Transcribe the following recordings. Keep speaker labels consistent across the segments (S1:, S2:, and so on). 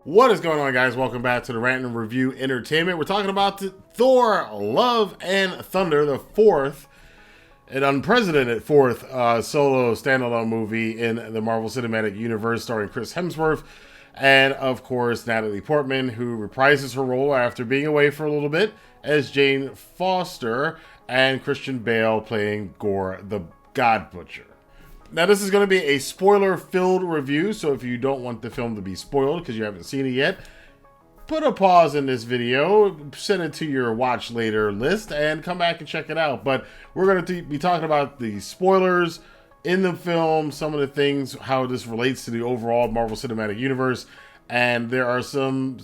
S1: What is going on, guys? Welcome back to the Rantin Review Entertainment. We're talking about Thor, Love and Thunder, the fourth, an unprecedented fourth solo standalone movie in the Marvel Cinematic Universe, starring Chris Hemsworth and, of course, Natalie Portman, who reprises her role after being away for a little bit as Jane Foster, and Christian Bale playing Gorr the God Butcher. Now, this is going to be a spoiler-filled review, so if you don't want the film to be spoiled because you haven't seen it yet, put a pause in this video, send it to your watch later list, and come back and check it out. But we're going to be talking about the spoilers in the film, some of the things, how this relates to the overall Marvel Cinematic Universe, and there's some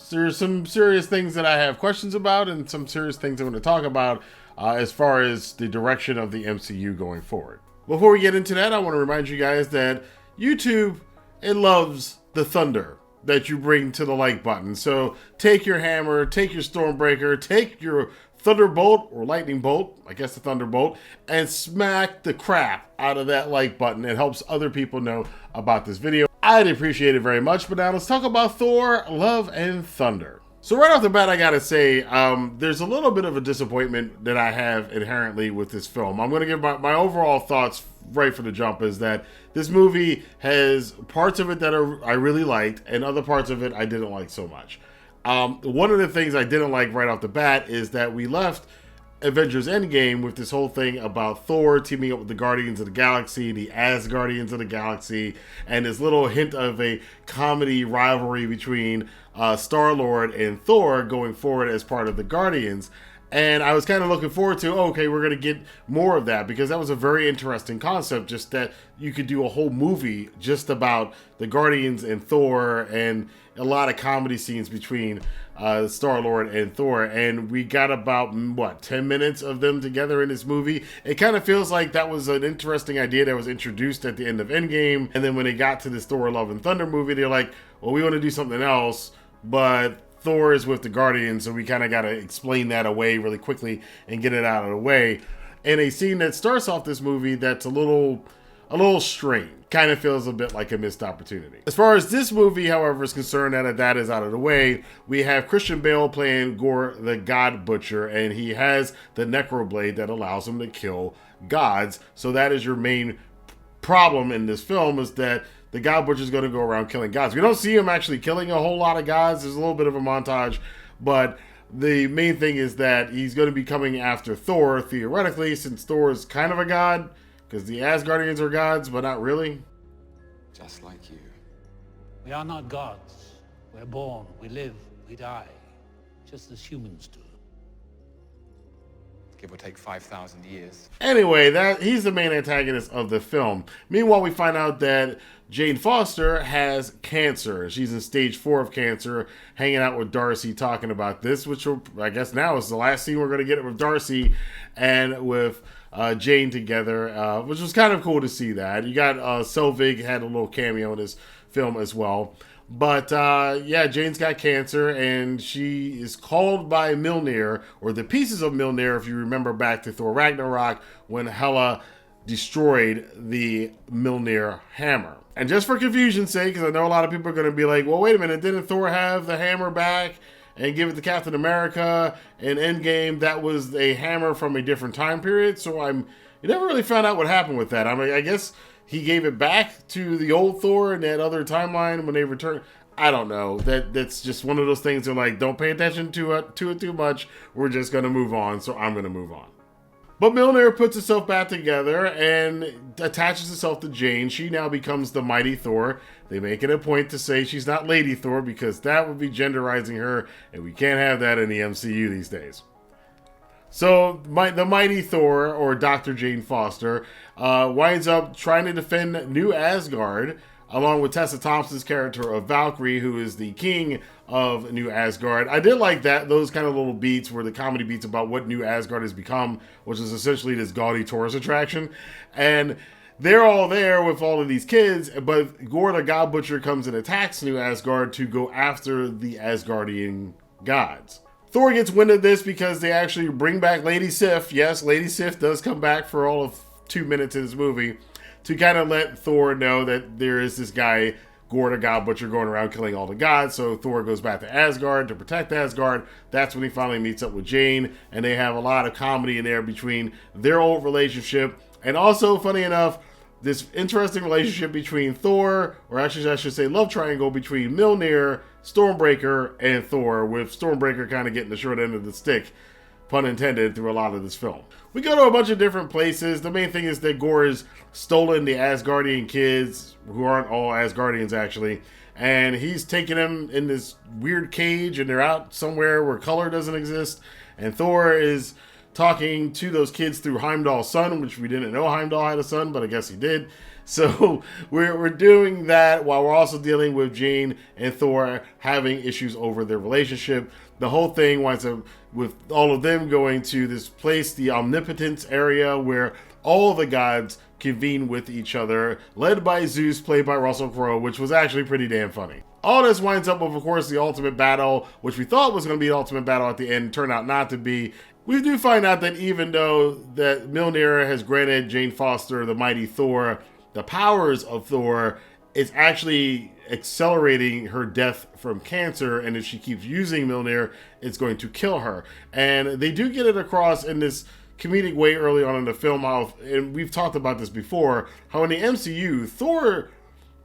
S1: serious things that I have questions about, and some serious things I'm going to talk about as far as the direction of the MCU going forward. Before we get into that, I want to remind you guys that YouTube, it loves the thunder that you bring to the like button. So take your hammer, take your Stormbreaker, take your Thunderbolt or Lightning Bolt, I guess the Thunderbolt, and smack the crap out of that like button. It helps other people know about this video. I'd appreciate it very much. But now let's talk about Thor, Love and Thunder. So right off the bat, I gotta say, there's a little bit of a disappointment that I have inherently with this film. I'm gonna give my overall thoughts right from the jump is that this movie has parts of it that I really liked, and other parts of it I didn't like so much. One of the things I didn't like right off the bat is that we left Avengers Endgame with this whole thing about Thor teaming up with the Guardians of the Galaxy, the Asgardians of the Galaxy, and this little hint of a comedy rivalry between Star-Lord and Thor going forward as part of the Guardians. And I was kind of looking forward to, okay, we're going to get more of that, because that was a very interesting concept, just that you could do a whole movie just about the Guardians and Thor, and a lot of comedy scenes between Star-Lord and Thor. And we got about, 10 minutes of them together in this movie. It kind of feels like that was an interesting idea that was introduced at the end of Endgame. And then when they got to this Thor, Love and Thunder movie, they're like, well, we want to do something else, but Thor is with the Guardians, so we kind of got to explain that away really quickly and get it out of the way. And a scene that starts off this movie that's a little strange. Kind of feels a bit like a missed opportunity. As far as this movie, however, is concerned, now that is out of the way, we have Christian Bale playing Gorr the God Butcher, and he has the Necroblade that allows him to kill gods. So that is your main problem in this film, is that the God Butcher is going to go around killing gods. We don't see him actually killing a whole lot of gods. There's a little bit of a montage, but the main thing is that he's going to be coming after Thor, theoretically, since Thor is kind of a god, because the Asgardians are gods, but not really.
S2: Just like you.
S3: We are not gods. We're born, we live, we die, just as humans do.
S2: Give or take 5,000 years.
S1: Anyway, he's the main antagonist of the film. Meanwhile, we find out that Jane Foster has cancer. She's in stage 4 of cancer, hanging out with Darcy, talking about this, which I guess now is the last scene we're going to get with Darcy and with Jane together, which was kind of cool to see that. You got Selvig had a little cameo in this film as well. But yeah, Jane's got cancer, and she is called by Mjolnir, or the pieces of Mjolnir, if you remember back to Thor Ragnarok, when Hela destroyed the Mjolnir hammer. And just for confusion's sake, because I know a lot of people are going to be like, well, wait a minute, didn't Thor have the hammer back and give it to Captain America in Endgame? That was a hammer from a different time period, so you never really found out what happened with that. I mean, I guess he gave it back to the old Thor in that other timeline when they returned. I don't know. That's just one of those things that, like, don't pay attention to it too much. We're just going to move on, so I'm going to move on. But Mjolnir puts itself back together and attaches itself to Jane. She now becomes the Mighty Thor. They make it a point to say she's not Lady Thor, because that would be genderizing her, and we can't have that in the MCU these days. So the Mighty Thor, or Dr. Jane Foster, winds up trying to defend New Asgard, along with Tessa Thompson's character of Valkyrie, who is the king of New Asgard. I did like those kind of little beats, were the comedy beats about what New Asgard has become, which is essentially this gaudy tourist attraction. And they're all there with all of these kids, but Gorr the God Butcher comes and attacks New Asgard to go after the Asgardian gods. Thor gets wind of this because they actually bring back Lady Sif. Yes, Lady Sif does come back for all of 2 minutes in this movie, to kind of let Thor know that there is this guy, Gorr the God Butcher going around killing all the gods. So Thor goes back to Asgard to protect Asgard. That's when he finally meets up with Jane, and they have a lot of comedy in there between their old relationship, and also, funny enough, this interesting relationship between Thor, or actually I should say love triangle between Mjolnir, Stormbreaker, and Thor, with Stormbreaker kind of getting the short end of the stick, pun intended, through a lot of this film. We go to a bunch of different places. The main thing is that Gorr has stolen the Asgardian kids, who aren't all Asgardians actually, and he's taking them in this weird cage, and they're out somewhere where color doesn't exist, and Thor is talking to those kids through Heimdall's son, which we didn't know Heimdall had a son, but I guess he did. So we're doing that while we're also dealing with Jane and Thor having issues over their relationship. The whole thing winds up with all of them going to this place, the Omnipotence area, where all the gods convene with each other, led by Zeus, played by Russell Crowe, which was actually pretty damn funny. All this winds up with, of course, the ultimate battle, which we thought was going to be the ultimate battle at the end, turned out not to be. We do find out that even though that Mjolnir has granted Jane Foster, the Mighty Thor, the powers of Thor, it's actually accelerating her death from cancer, and if she keeps using Mjolnir, it's going to kill her. And they do get it across in this comedic way early on in the film, and we've talked about this before, how in the MCU, Thor,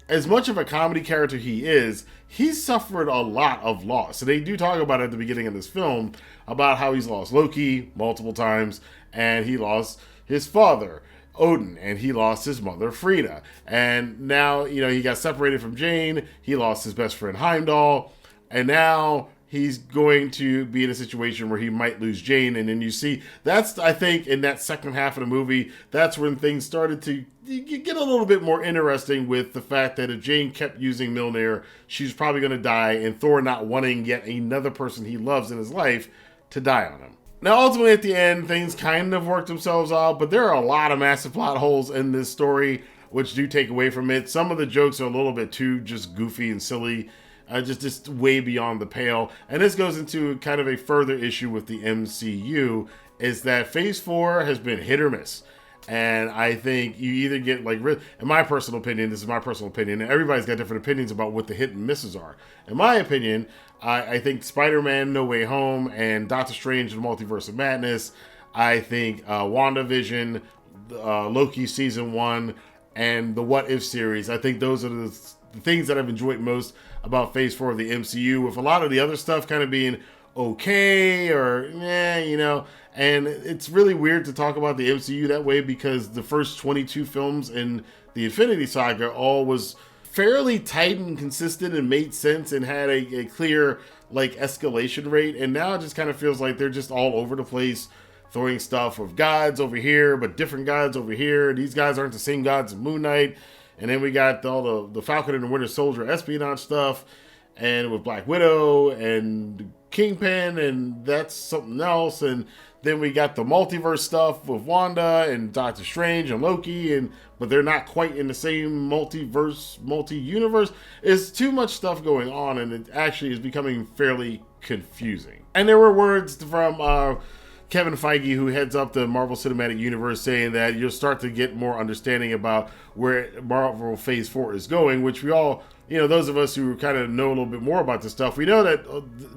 S1: as much of a comedy character he is, he's suffered a lot of loss. So they do talk about it at the beginning of this film, about how he's lost Loki multiple times, and he lost his father, Odin, and he lost his mother, Frida. And now, he got separated from Jane, he lost his best friend, Heimdall, and now he's going to be in a situation where he might lose Jane. And then you see, that's, I think, in that second half of the movie, that's when things started to get a little bit more interesting, with the fact that if Jane kept using Mjolnir, she's probably going to die, and Thor not wanting yet another person he loves in his life to die on him. Now, ultimately, at the end, things kind of work themselves out, but there are a lot of massive plot holes in this story, which do take away from it. Some of the jokes are a little bit too just goofy and silly, just way beyond the pale. And this goes into kind of a further issue with the MCU, is that Phase 4 has been hit or miss. And I think you either get, in my personal opinion, this is my personal opinion, and everybody's got different opinions about what the hit and misses are. In my opinion, I think Spider-Man No Way Home and Doctor Strange and the Multiverse of Madness, I think WandaVision, Loki Season 1, and the What If series, I think those are the things that I've enjoyed most about Phase 4 of the MCU, with a lot of the other stuff kind of being okay, or and it's really weird to talk about the MCU that way, because the first 22 films in the Infinity Saga all was fairly tight and consistent and made sense and had a clear escalation rate, and now it just kind of feels like they're just all over the place, throwing stuff with gods over here but different gods over here. These guys aren't the same gods as Moon Knight, and then we got all the Falcon and the Winter Soldier espionage stuff, and with Black Widow and Kingpin, and that's something else. And then we got the multiverse stuff with Wanda and Doctor Strange and Loki, but they're not quite in the same multi-universe. It's too much stuff going on, and it actually is becoming fairly confusing. And there were words from Kevin Feige, who heads up the Marvel Cinematic Universe, saying that you'll start to get more understanding about where Marvel Phase 4 is going, which we all, those of us who kind of know a little bit more about this stuff, we know that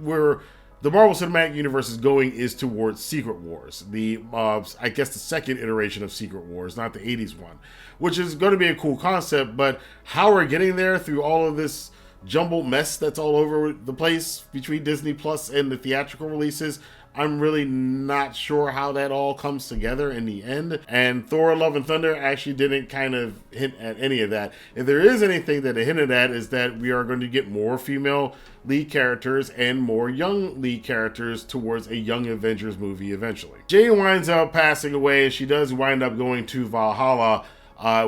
S1: where the Marvel Cinematic Universe is towards Secret Wars. I guess the second iteration of Secret Wars, not the 80s one, which is going to be a cool concept, but how we're getting there through all of this jumbled mess that's all over the place between Disney Plus and the theatrical releases, I'm really not sure how that all comes together in the end. And Thor Love and Thunder actually didn't kind of hint at any of that. If there is anything that it hinted at, is that we are going to get more female lead characters and more young lead characters towards a Young Avengers movie eventually. Jane winds up passing away, and she does wind up going to Valhalla,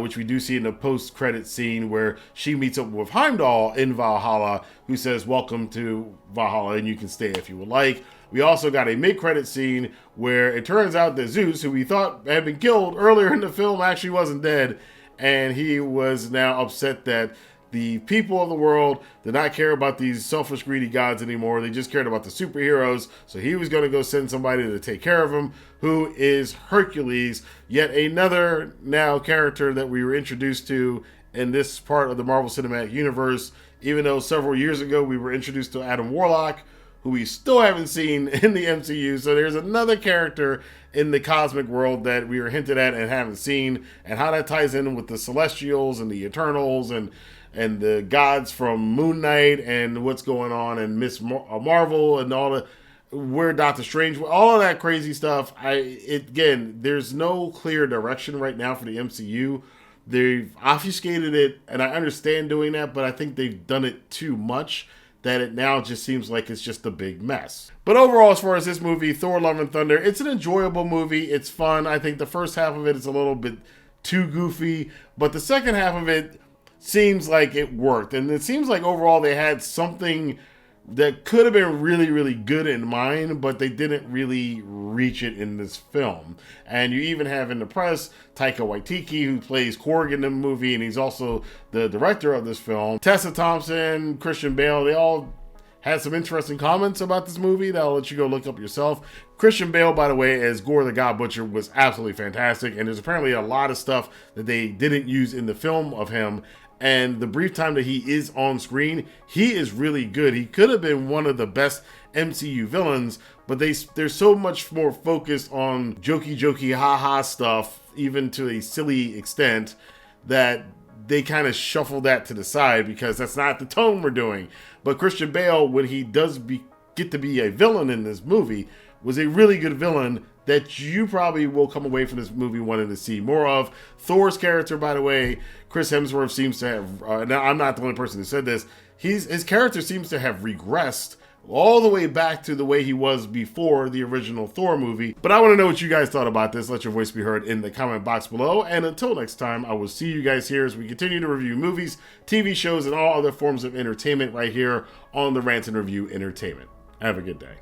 S1: which we do see in the post-credit scene where she meets up with Heimdall in Valhalla, who says, "Welcome to Valhalla, and you can stay if you would like." We also got a mid-credit scene where it turns out that Zeus, who we thought had been killed earlier in the film, actually wasn't dead, and he was now upset that the people of the world did not care about these selfish, greedy gods anymore. They just cared about the superheroes. So he was going to go send somebody to take care of him, who is Hercules, yet another now character that we were introduced to in this part of the Marvel Cinematic Universe, even though several years ago we were introduced to Adam Warlock, who we still haven't seen in the MCU. So there's another character in the cosmic world that we were hinted at and haven't seen, and how that ties in with the Celestials and the Eternals and the gods from Moon Knight and what's going on and Miss Marvel and all the where Doctor Strange, all of that crazy stuff. Again, there's no clear direction right now for the MCU. They've obfuscated it, and I understand doing that, but I think they've done it too much, that it now just seems like it's just a big mess. But overall, as far as this movie, Thor Love and Thunder, it's an enjoyable movie. It's fun. I think the first half of it is a little bit too goofy, but the second half of it seems like it worked. And it seems like overall they had something that could have been really, really good in mind, but they didn't really reach it in this film. And you even have in the press Taika Waititi, who plays Korg in the movie, and he's also the director of this film. Tessa Thompson, Christian Bale, they all had some interesting comments about this movie that I'll let you go look up yourself. Christian Bale, by the way, as Gorr the God Butcher was absolutely fantastic, and there's apparently a lot of stuff that they didn't use in the film of him. And the brief time that he is on screen, he is really good. He could have been one of the best MCU villains, but they're so much more focused on jokey, ha-ha stuff, even to a silly extent, that they kind of shuffle that to the side because that's not the tone we're doing. But Christian Bale, when he does get to be a villain in this movie, was a really good villain that you probably will come away from this movie wanting to see more of. Thor's character, by the way, Chris Hemsworth seems to have, now I'm not the only person who said this, his character seems to have regressed all the way back to the way he was before the original Thor movie. But I want to know what you guys thought about this. Let your voice be heard in the comment box below. And until next time, I will see you guys here as we continue to review movies, TV shows, and all other forms of entertainment right here on the Rantin Review Entertainment. Have a good day.